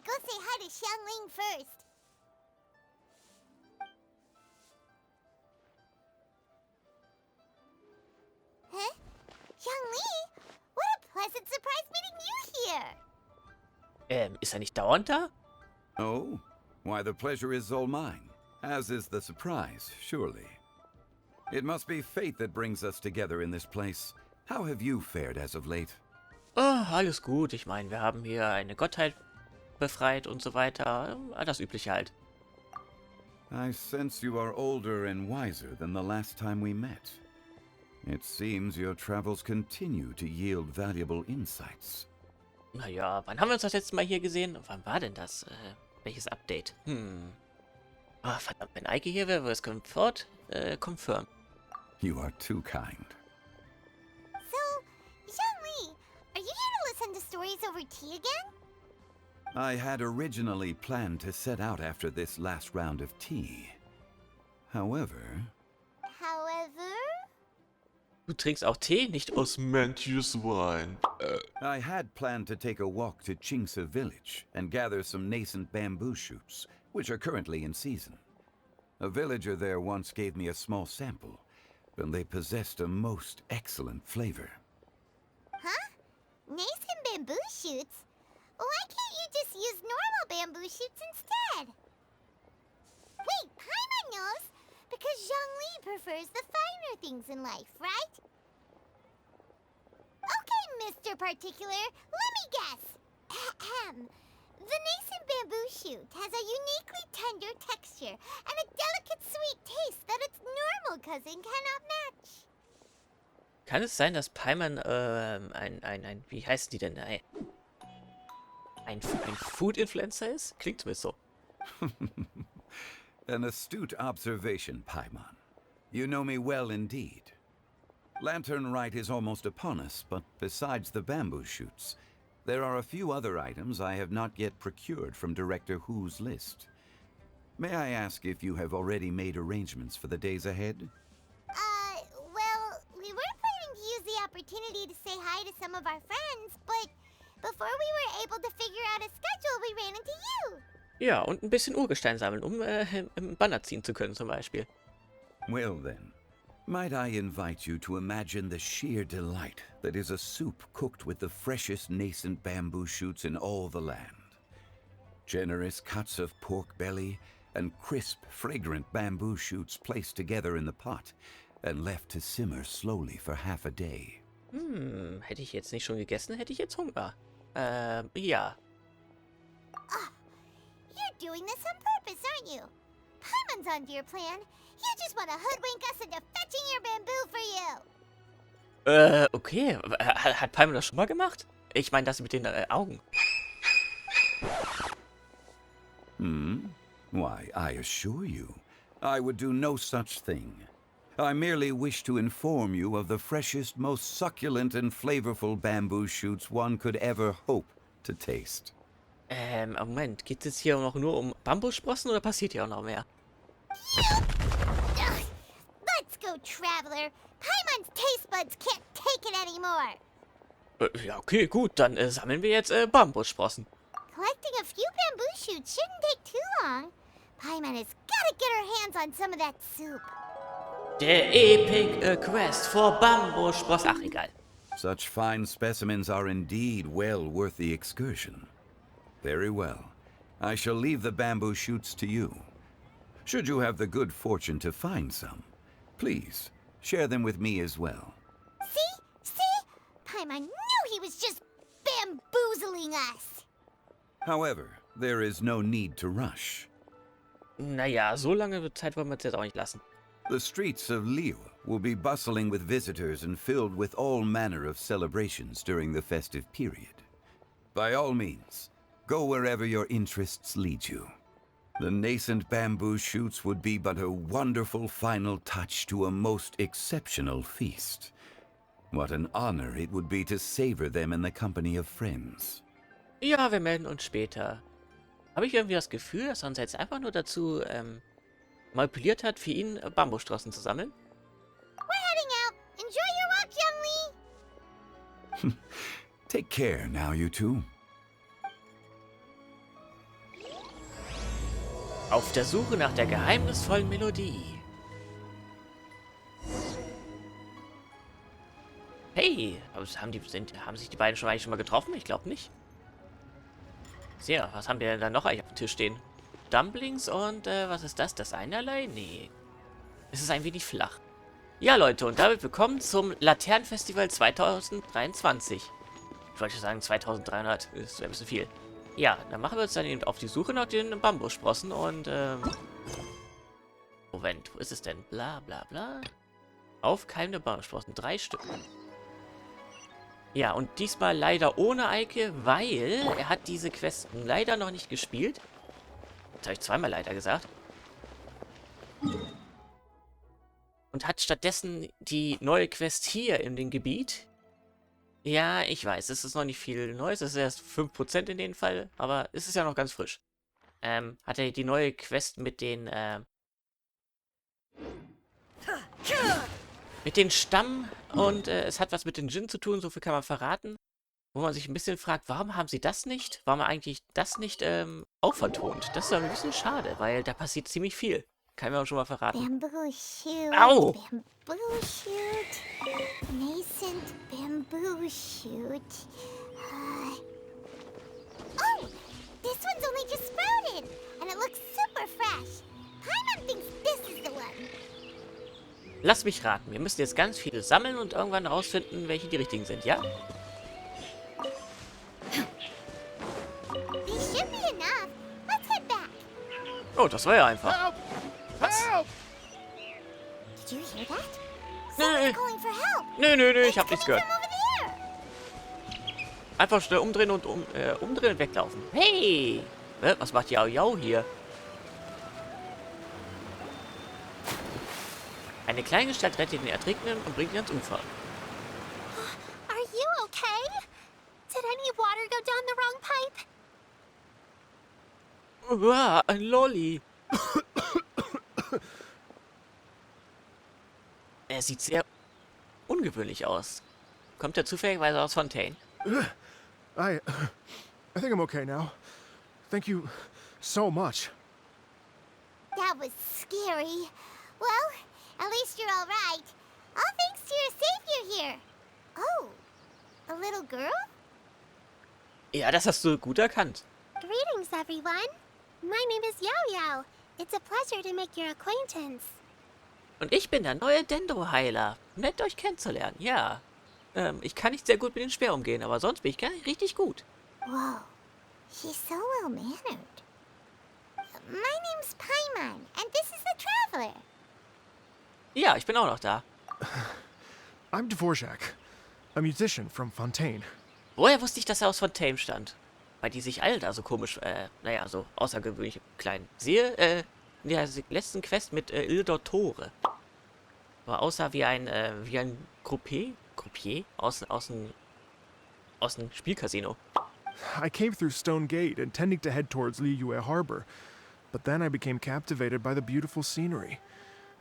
go say hi to Xiangling first. Huh? Xiangli? What a pleasant surprise meeting you here. Ist er nicht dauernd da? Oh, why the pleasure is all mine, as is the surprise, surely. It must be fate that brings us together in this place. How have you fared as of late? Oh, alles gut. Ich meine, wir haben hier eine Gottheit befreit und so weiter. Das Übliche halt. I sense you are older and wiser than the last time we met. It seems your travels continue to yield valuable insights. Naja, wann haben wir uns das letzte Mal hier gesehen? Wann war denn das? Welches Update? Ah, verdammt, wenn Eike hier wäre, würde es confirm. You are too kind. So, Xiangli, are you here to listen to stories over tea again? I had originally planned to set out after this last round of tea. However... Du trinkst auch Tee, nicht aus Manches Wein. I had planned to take a walk to Chingsa village and gather some nascent bamboo shoots, which are currently in season. A villager there once gave me a small sample, and they possessed a most excellent flavor. Huh? Nascent bamboo shoots? Why can't you just use normal bamboo shoots instead? Wait, Paimon knows, because Zhongli prefers the finer things in life, right? Okay, Mr. Particular, let me guess. Ahem. The nascent bamboo shoot has a uniquely tender texture and a delicate sweet taste that its normal cousin cannot match. Kann es sein, dass Paimon wie heißen die denn? Ein Food-Influencer ist? Klingt zumindest so. An astute observation, Paimon. You know me well indeed. Lantern Rite is almost upon us, but besides the bamboo shoots, there are a few other items I have not yet procured from Director Hu's list. May I ask if you have already made arrangements for the days ahead? Well, we were planning to use the opportunity to say hi to some of our friends, but before we were able to figure out a schedule, we ran into you. Ja, und ein bisschen Urgestein sammeln, um Banner ziehen zu können zum Beispiel. Well then, might I invite you to imagine the sheer delight that is a soup cooked with the freshest nascent bamboo shoots in all the land. Generous cuts of pork belly and crisp, fragrant bamboo shoots placed together in the pot and left to simmer slowly for half a day. Hätte ich jetzt nicht schon gegessen, hätte ich jetzt Hunger. Ja. You're doing this on purpose, aren't you? Paimon's onto your plan. You just want to hoodwink us into fetching your bamboo for you. Okay. Hat Paimon das schon mal gemacht? Ich meine, das mit den Augen. Why, I assure you, I would do no such thing. I merely wish to inform you of the freshest, most succulent and flavorful bamboo shoots one could ever hope to taste. Moment, geht es hier noch nur um Bambussprossen oder passiert hier auch noch mehr? Ugh. Let's go, Traveler. Paimon's taste buds can't take it anymore. Ja, okay, gut, dann sammeln wir jetzt Bambussprossen. Collecting a few bamboo shoots shouldn't take too long. Paimon has got to get her hands on some of that soup. Der Epic Quest for Bambussprossen. Ach, egal. Such fine specimens are indeed well worth the excursion. Very well. I shall leave the bamboo shoots to you. Should you have the good fortune to find some, please share them with me as well. See? Paimon knew he was just bamboozling us. However, there is no need to rush. Naja, so lange Zeit wollen wir uns jetzt auch nicht lassen. The streets of Liyue will be bustling with visitors and filled with all manner of celebrations during the festive period. By all means, go wherever your interests lead you. The nascent bamboo shoots would be but a wonderful final touch to a most exceptional feast. What an honor it would be to savor them in the company of friends. Ja, wir melden uns später. Habe ich irgendwie das Gefühl, dass er uns jetzt einfach nur dazu manipuliert hat, für ihn Bambussprossen zu sammeln? We're heading out. Enjoy your walk, Youngli. Take care now, you two. Auf der Suche nach der geheimnisvollen Melodie. Hey, haben sich die beiden eigentlich schon mal getroffen? Ich glaube nicht. Sehr, was haben wir denn da noch eigentlich auf dem Tisch stehen? Dumplings und, was ist das? Das einerlei? Nee. Es ist ein wenig flach. Ja, Leute, und damit willkommen zum Laternenfestival 2023. Ich wollte sagen 2300, ist ein bisschen viel. Ja, dann machen wir uns dann eben auf die Suche nach den Bambussprossen und, Moment, wo ist es denn? Bla, bla, bla. Aufkeimende Bambussprossen, 3 Stück. Ja, und diesmal leider ohne Eike, weil er hat diese Quest leider noch nicht gespielt. Das habe ich zweimal leider gesagt. Und hat stattdessen die neue Quest hier in dem Gebiet. Ja, ich weiß, es ist noch nicht viel Neues. Es ist erst 5% in dem Fall, aber es ist ja noch ganz frisch. Hat er die neue Quest mit den Stamm und es hat was mit den Djinn zu tun, so viel kann man verraten. Wo man sich ein bisschen fragt, warum haben sie das nicht? Warum eigentlich das nicht auch vertont? Das ist aber ein bisschen schade, weil da passiert ziemlich viel. Kann mir auch schon mal verraten. Bamboo shoot. Au! Bamboo shoot. Nascent bamboo shoot. Oh! This one's only just sprouted. And it looks super fresh. Paimon thinks this is the one. Lass mich raten. Wir müssen jetzt ganz viele sammeln und irgendwann rausfinden, welche die richtigen sind, ja? These should be enough. Let's head back. Oh, das war ja einfach. Help! Was? Help! Did you hear that? Nee. Someone's calling for help. Nö, ich hab It's nichts coming gehört. from over there. Einfach schnell umdrehen und umdrehen und weglaufen. Hey! Was macht Yao hier? Eine kleine Stadt rettet den Ertrinkenden und bringt ihn ans Ufer. Are you okay? Did any water go down the wrong pipe? Uah, ein Lolli. Er sieht sehr ungewöhnlich aus. Kommt er zufälligerweise aus Fontaine? I think I'm okay now. Thank you so much. That was scary. Well, at least you're all right. All thanks to your savior here. Oh, a little girl? Ja, das hast du gut erkannt. Greetings, everyone. My name is Yao. It's a pleasure to make your acquaintance. Und ich bin der neue Dendro-Heiler. Nett, euch kennenzulernen, ja. Ich kann nicht sehr gut mit dem Speer umgehen, aber sonst bin ich gar nicht richtig gut. Whoa, she's so well-mannered. My name's Paimon, and this is the Traveler. Ja, ich bin auch noch da. I'm Dvorak, a musician from Fontaine. Woher wusste ich, dass er aus Fontaine stand? Weil die sich alle da so komisch, naja, so außergewöhnlich klein. Siehe, in der letzten Quest mit Il Dottore. War aussah wie ein Croupier aus dem Spielcasino. I came through Stone Gate, intending to head towards Liyue Harbor, but then I became captivated by the beautiful scenery,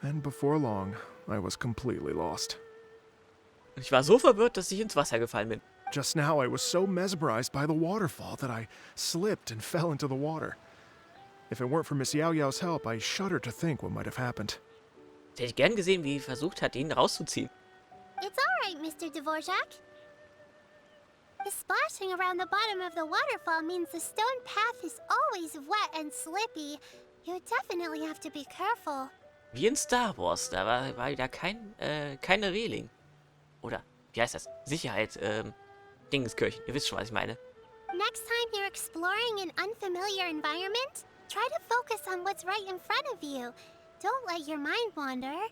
and before long, I was completely lost. Und ich war so verwirrt, dass ich ins Wasser gefallen bin. Just now, I was so mesmerized by the waterfall that I slipped and fell into the water. If it weren't for Miss Yao Yao's help, I shudder to think what might have happened. Hätte ich gern gesehen, wie versucht hat, ihn rauszuziehen. It's all right, Mr. Dvorak. The splashing around the bottom of the waterfall means the stone path is always wet and slippy. You definitely have to be careful. Wie in Star Wars, da war wieder keine Reling. Oder, wie heißt das? Sicherheit, Dingeskirchen. Ihr wisst schon, was ich meine. Next time you're exploring an unfamiliar environment, try to focus on what's right in front of you. Don't let your mind wander.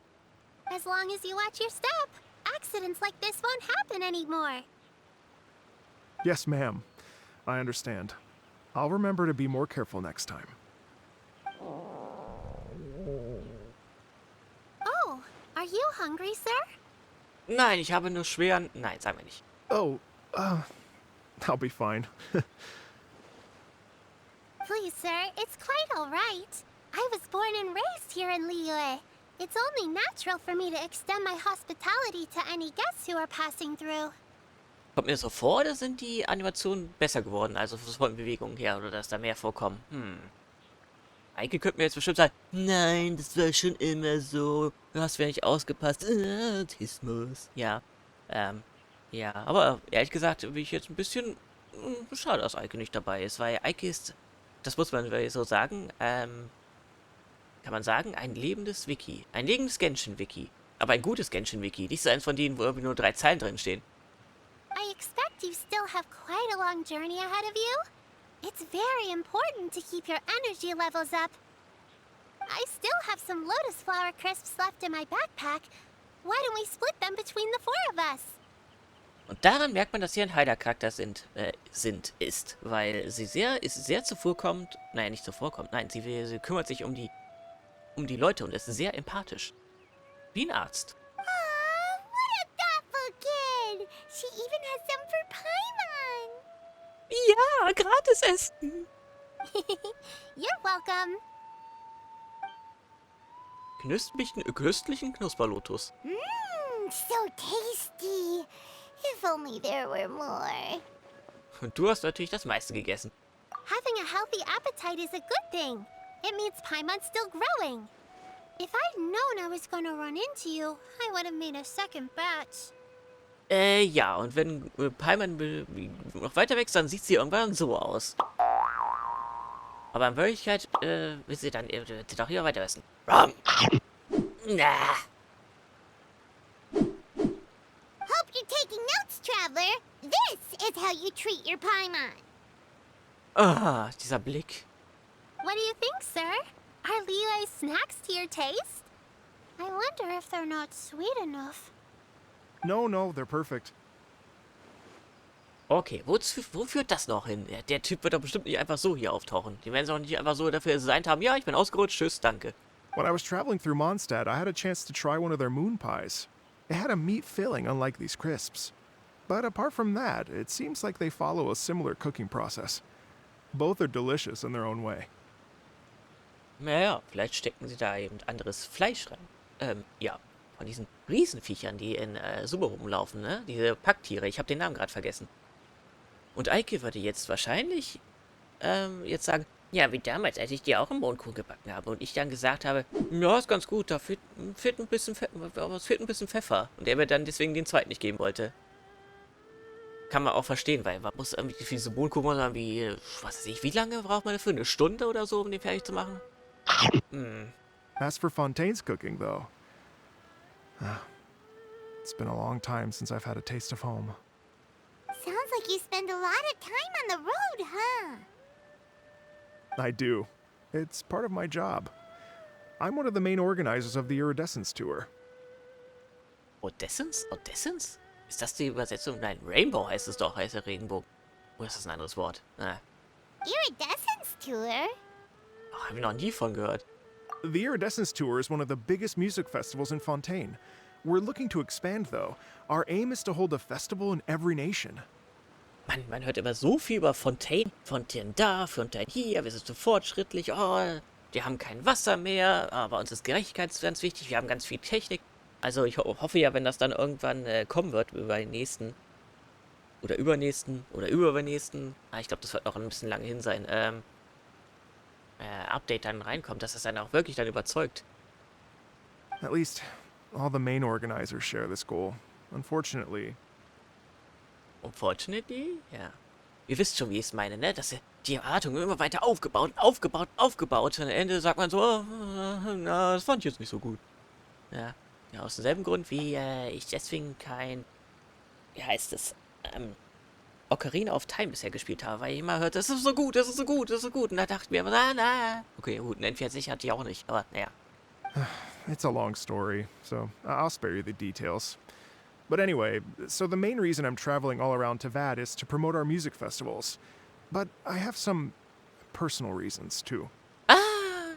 As long as you watch your step, accidents like this won't happen anymore. Yes, ma'am. I understand. I'll remember to be more careful next time. Oh, are you hungry, sir? Nein, ich habe nur schweren... Nein, sagen wir nicht. Oh, I'll be fine. Please, sir, it's quite all right. I was born and raised here in Liyue. It's only natural for me to extend my hospitality to any guests who are passing through. Kommt mir das so vor, oder sind die Animationen besser geworden? Also von Bewegungen her, oder dass da mehr vorkommen? Eike könnte mir jetzt bestimmt sagen, nein, das war schon immer so. Du hast mir nicht ausgepasst. Autismus. Ja. Ja, aber ehrlich gesagt bin ich jetzt ein bisschen schade, dass Eike nicht dabei ist, weil Eike ist, das muss man so sagen, kann man sagen, ein lebendes Wiki. Ein lebendes Genshin-Wiki. Aber ein gutes Genshin-Wiki. Nicht so eins von denen, wo irgendwie nur 3 Zeilen drin stehen. I expect you still have quite a long journey ahead of you. It's very important to keep your energy levels up. I still have some lotus flower crisps left in my backpack. Why don't we split them between the 4 of us? Und daran merkt man, dass sie ein Heiler-Charakter ist, weil sie sehr zuvorkommt, nein, nicht zuvorkommt, nein, sie kümmert sich um die Leute und ist sehr empathisch. Wie ein Arzt. Oh, what a thoughtful kid! She even has some for Paimon! Ja, gratis essen. You're welcome. Köstlichen Knusperlotus. Mmm, so tasty. If only there were more. Und du hast natürlich das meiste gegessen. Having a healthy appetite is a good thing. It means Paimon's still growing. If I'd known I was gonna run into you, I would have made a second batch. Ja, und wenn Paimon noch weiter wächst, dann sieht sie irgendwann so aus. Aber in Wirklichkeit will sie dann doch hier weiter essen. Na. Hope you're taking notes, traveler. This is how you treat your Paimon. Ah, dieser Blick. What do you think, sir? Are Liyue's snacks to your taste? I wonder if they're not sweet enough. No, they're perfect. Okay, wo führt das noch hin? Der Typ wird doch bestimmt nicht einfach so hier auftauchen. Die werden doch nicht einfach so dafür designt haben. Ja, ich bin ausgerutscht, tschüss, danke. When I was traveling through Mondstadt, I had a chance to try one of their moon pies. It had a meat filling, unlike these crisps. But apart from that, it seems like they follow a similar cooking process. Both are delicious in their own way. Naja, vielleicht stecken sie da eben anderes Fleisch rein. Ja, von diesen Riesenviechern, die in Suppe rumlaufen, ne? Diese Packtiere, ich habe den Namen gerade vergessen. Und Eike würde jetzt wahrscheinlich jetzt sagen, ja, wie damals, als ich dir auch einen Mondkuchen gebacken habe und ich dann gesagt habe, ja, ist ganz gut, da fehlt ein bisschen Pfeffer. Und er mir dann deswegen den zweiten nicht geben wollte. Kann man auch verstehen, weil man muss irgendwie für diese Mondkuchen irgendwie, was weiß ich, wie lange braucht man dafür? Eine Stunde oder so, um den fertig zu machen? As for Fontaine's cooking, though, it's been a long time since I've had a taste of home. Sounds like you spend a lot of time on the road, huh? I do. It's part of my job. I'm one of the main organizers of the Iridescence Tour. Odessence? Odessence? Ist das die Übersetzung? Nein, Rainbow heißt es doch, heißt der Regenbogen. Oder ist das ein anderes Wort? Iridescence tour? Ach, hab ich noch nie von gehört. The Iridescence Tour is one of the biggest music festivals in Fontaine. We're looking to expand, though. Our aim is to hold a festival in every nation. Man hört immer so viel über Fontaine. Fontaine da, Fontaine hier, wir sind so fortschrittlich. Oh, die haben kein Wasser mehr, aber uns ist Gerechtigkeit ganz wichtig. Wir haben ganz viel Technik. Also ich hoffe ja, wenn das dann irgendwann kommen wird, über den nächsten oder übernächsten oder übernächsten, ich glaube, das wird noch ein bisschen lange hin sein, Update dann reinkommt, dass das dann auch wirklich dann überzeugt. At least, all the main organizers share this goal. Unfortunately. Unfortunately? Ja. Ihr wisst schon, wie ich es meine, ne? Dass die Erwartungen immer weiter aufgebaut. Und am Ende sagt man so, na, das fand ich jetzt nicht so gut. Ja. Ja, aus demselben Grund, wie ich deswegen kein, wie heißt es, Ocarina of Time bisher gespielt habe, weil ich immer hört, das ist so gut, das ist so gut, das ist so gut. Und da dachte ich mir, na. Okay, gut, ein N64 hatte ich auch nicht, aber naja. It's a long story, so I'll spare you the details. But anyway, so the main reason I'm traveling all around Tavad is to promote our music festivals. But I have some personal reasons, too.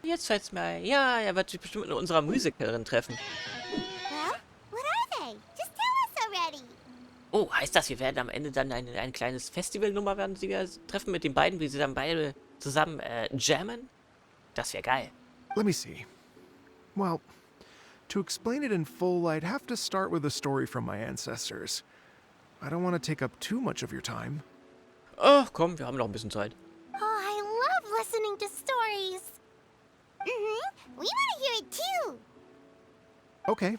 Jetzt fällt's mir ein. Ja, er wird sich bestimmt mit unserer Musikerin treffen. Well, what are they? Just tell us already. Oh, heißt das, wir werden am Ende dann ein kleines Festivalnummer werden sie wieder treffen mit den beiden, wie sie dann beide zusammen jammen? Das wäre geil. Let me see. Well, to explain it in full, I'd have to start with a story from my ancestors. I don't want to take up too much of your time. Ach komm, wir haben noch ein bisschen Zeit. Oh, I love listening to stories. We want to hear it too. Okay,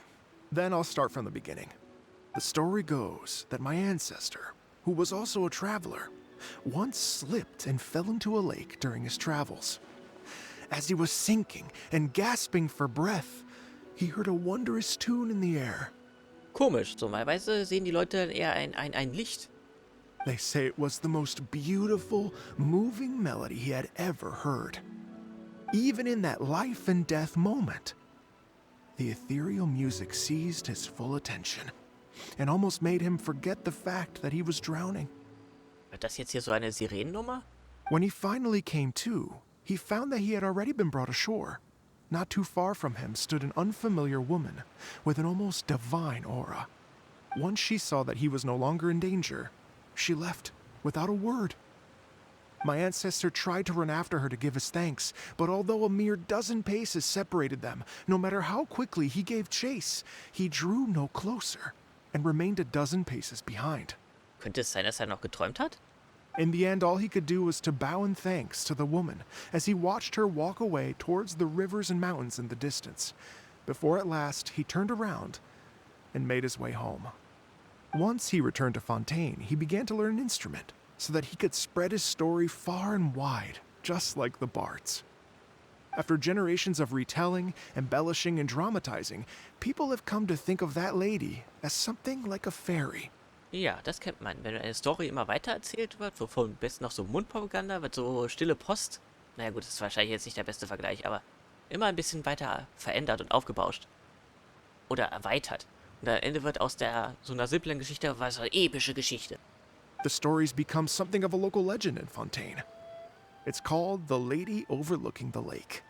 then I'll start from the beginning. The story goes that my ancestor, who was also a traveler, once slipped and fell into a lake during his travels. As he was sinking and gasping for breath, he heard a wondrous tune in the air. Komisch, so normalerweise sehen die Leute dann eher ein Licht. They say it was the most beautiful, moving melody he had ever heard. Even in that life and death moment, the ethereal music seized his full attention and almost made him forget the fact that he was drowning. Wird das jetzt hier so eine Sirenennummer? When he finally came to, he found that he had already been brought ashore. Not too far from him stood an unfamiliar woman with an almost divine aura. Once she saw that he was no longer in danger, she left without a word. My ancestor tried to run after her to give his thanks, but although a mere dozen paces separated them, no matter how quickly he gave chase, he drew no closer and remained a dozen paces behind. Könnte es sein, dass noch geträumt hat? In the end, all he could do was to bow in thanks to the woman as he watched her walk away towards the rivers and mountains in the distance, before at last he turned around and made his way home. Once he returned to Fontaine, he began to learn an instrument so that he could spread his story far and wide, just like the bards. After generations of retelling, embellishing, and dramatizing, people have come to think of that lady as something like a fairy. Ja, das kennt man. Wenn eine Story immer weiter erzählt wird, wovon am besten noch so Mundpropaganda, wird so stille Post. Naja gut, das ist wahrscheinlich jetzt nicht der beste Vergleich, aber immer ein bisschen weiter verändert und aufgebauscht. Oder erweitert. Und am Ende wird aus so einer simplen Geschichte was eine epische Geschichte. The stories become something of a local legend in Fontaine. It's called The Lady Overlooking the Lake.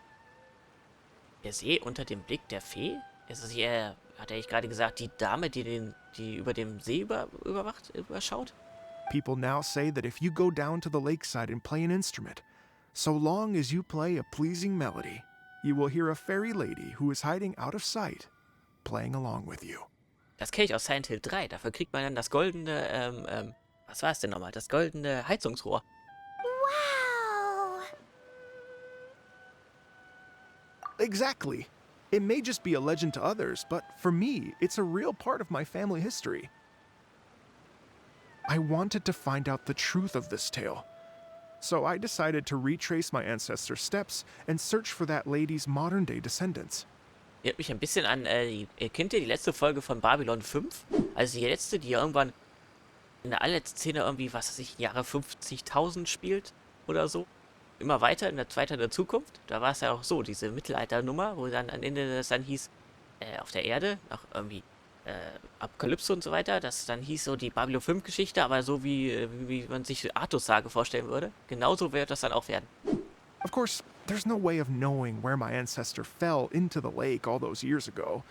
Der See unter dem Blick der Fee? Ist es hier, hat er gerade gesagt, die Dame, die über dem See überschaut? People now say that if you go down to the lakeside and play an instrument, so long as you play a pleasing melody, you will hear a fairy lady who is hiding out of sight, playing along with you. Das kenne ich aus Silent Hill 3. Dafür kriegt man dann das goldene, was war es denn nochmal? Das goldene Heizungsrohr. Wow. Exactly. It may just be a legend to others, but for me, it's a real part of my family history. I wanted to find out the truth of this tale, so I decided to retrace my ancestors' steps and search for that lady's modern-day descendants. Erinnert mich ein bisschen an, kennt ihr die letzte Folge von Babylon 5? Also die letzte, die irgendwann in der allerletzten Szene irgendwie, was weiß ich, Jahre 50.000 spielt oder so. Immer weiter, weiter in der Zukunft. Da war es ja auch so, diese Mittelalternummer, wo dann am Ende das dann hieß, auf der Erde, nach irgendwie Apokalypse und so weiter, das dann hieß so die Babylon 5 Geschichte, aber so wie man sich Artus-Sage vorstellen würde. Genauso wird das dann auch werden. Of course, there's no way of knowing where my ancestor fell into the lake all those years ago,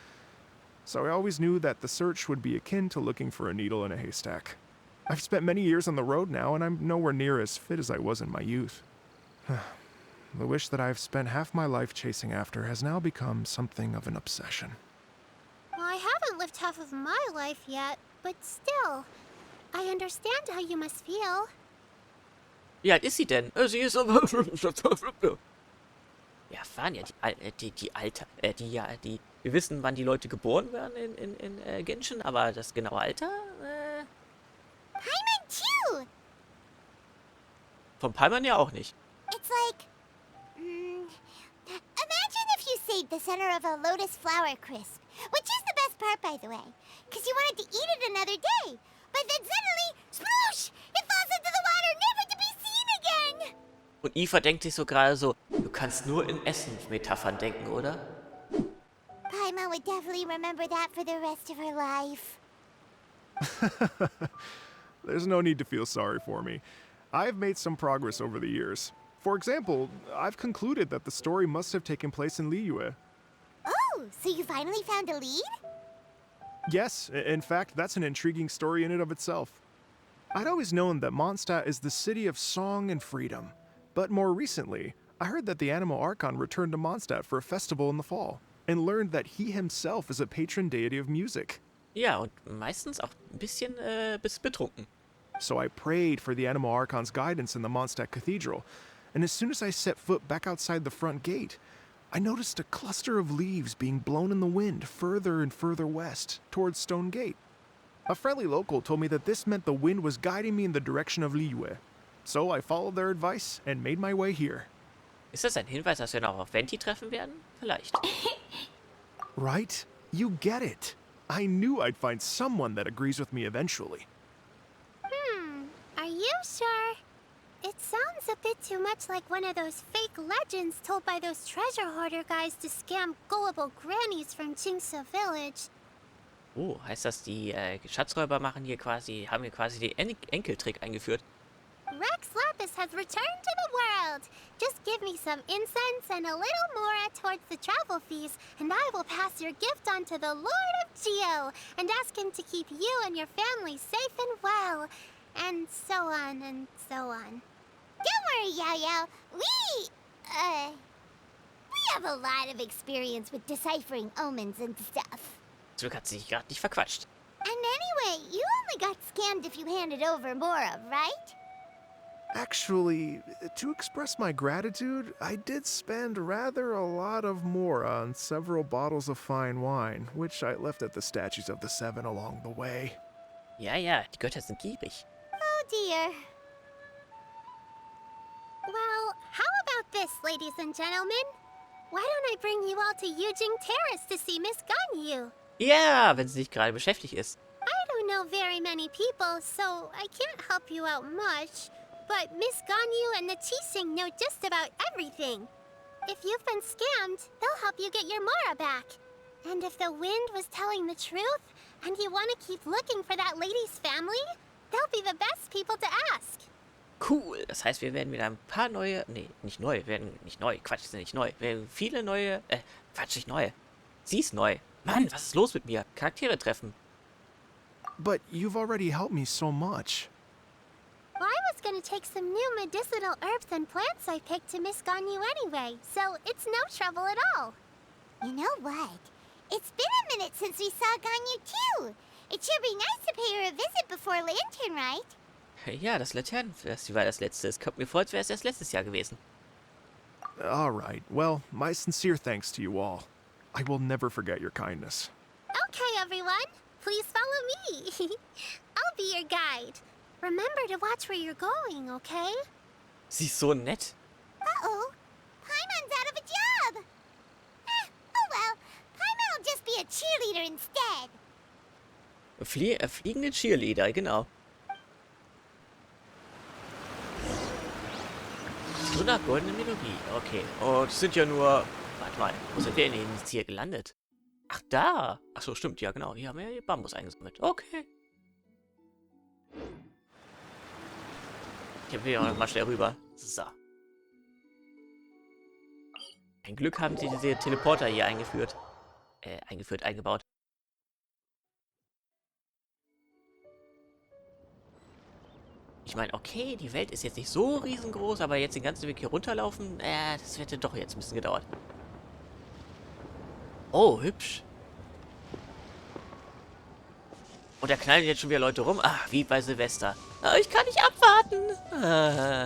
so I always knew that the search would be akin to looking for a needle in a haystack. I've spent many years on the road now, and I'm nowhere near as fit as I was in my youth. The wish that I've spent half my life chasing after has now become something of an obsession. I haven't lived half of my life yet, but still, I understand how you must feel. Wie alt ist sie denn? Sie ist... Ja, waren ja die Alter... Wir wissen, wann die Leute geboren werden in Genshin, aber das genaue Alter... Paimon too! Von Paimon ja auch nicht. It's like... imagine if you saved the center of a lotus flower crisp, which is the best part, by the way, because you wanted to eat it another day. But then suddenly, sploosh! It falls into the water, never to be seen again! Und Eva denkt sich so gerade so, du kannst nur in Essen-Metaphern denken, oder? Paimon would definitely remember that for the rest of her life. There's no need to feel sorry for me. I've made some progress over the years. For example, I've concluded that the story must have taken place in Liyue. Oh, so you finally found a lead? Yes, in fact, that's an intriguing story in and of itself. I'd always known that Mondstadt is the city of song and freedom, but more recently, I heard that the Animal Archon returned to Mondstadt for a festival in the fall, and learned that he himself is a patron deity of music. Ja, und meistens auch ein bisschen betrunken. So I prayed for the Animal Archon's guidance in the Mondstadt Cathedral, and as soon as I set foot back outside the front gate, I noticed a cluster of leaves being blown in the wind further and further west, towards Stone Gate. A friendly local told me that this meant the wind was guiding me in the direction of Liyue. So I followed their advice and made my way here. Ist das ein Hinweis, dass wir noch auf Venti treffen werden? Vielleicht. Right? You get it. I knew I'd find someone that agrees with me eventually. Are you sure? It sounds a bit too much like one of those fake legends told by those treasure hoarder guys to scam gullible grannies from Jingsa Village. Oh, heißt das, die Schatzräuber haben hier quasi den Enkeltrick eingeführt? Rex Lapis has returned to the world. Just give me some incense and a little more towards the travel fees, and I will pass your gift on to the Lord of Geo and ask him to keep you and your family safe and well. And so on and so on. Don't worry, Yo-Yo. We have a lot of experience with deciphering omens and stuff. Zum Glück hat sie sich gerade nicht verquatscht. And anyway, you only got scammed if you handed over more of, right? Actually, to express my gratitude, I did spend rather a lot of mora on several bottles of fine wine, which I left at the statues of the Seven along the way. Ja, ja, die Götter sind gierig. Oh dear. Well, how about this, ladies and gentlemen? Why don't I bring you all to Yujing Terrace to see Miss Ganyu? Ja, wenn sie nicht gerade beschäftigt ist. I don't know very many people, so I can't help you out much. But Miss Ganyu and the Qixing know just about everything. If you've been scammed, they'll help you get your Mora back. And if the wind was telling the truth, and you want to keep looking for that lady's family, they'll be the best people to ask. Cool. Das heißt, wir werden wieder ein paar neue... Nee, nicht neu. Wir werden nicht neu. Quatsch, die sind nicht neu. Wir werden viele neue... Quatsch, nicht neue. Sie ist neu. Mann, was ist los mit mir? Charaktere treffen. But you've already helped me so much. Well, I was gonna take some new medicinal herbs and plants I picked to Miss Ganyu anyway, so it's no trouble at all. You know what? It's been a minute since we saw Ganyu too. It should be nice to pay her a visit before Lantern, right? Ja, das Laternenfestival, das letzte. Es kommt mir vor, als wäre es erst letztes Jahr gewesen. All right. Well, my sincere thanks to you all. I will never forget your kindness. Okay, everyone. Please follow me. I'll be your guide. Remember to watch where you're going, okay? Sie ist so nett. Uh-oh. Paimon's out of a job. Oh well. Paimon will just be a cheerleader instead. Fliegende Cheerleader, genau. So nach goldene Melodie. Okay. Und es sind ja nur... Warte mal, wo sind wir denn jetzt hier gelandet? Ach, da. Ach so, stimmt. Ja, genau. Hier haben wir Bambus eingesammelt. Okay. Ich will auch noch mal schnell rüber. So. Ein Glück haben sie diese Teleporter hier eingebaut. Ich meine, okay, die Welt ist jetzt nicht so riesengroß, aber jetzt den ganzen Weg hier runterlaufen, das hätte doch jetzt ein bisschen gedauert. Oh, hübsch. Und da knallen jetzt schon wieder Leute rum. Ach, wie bei Silvester. Ah, ich kann nicht abwarten.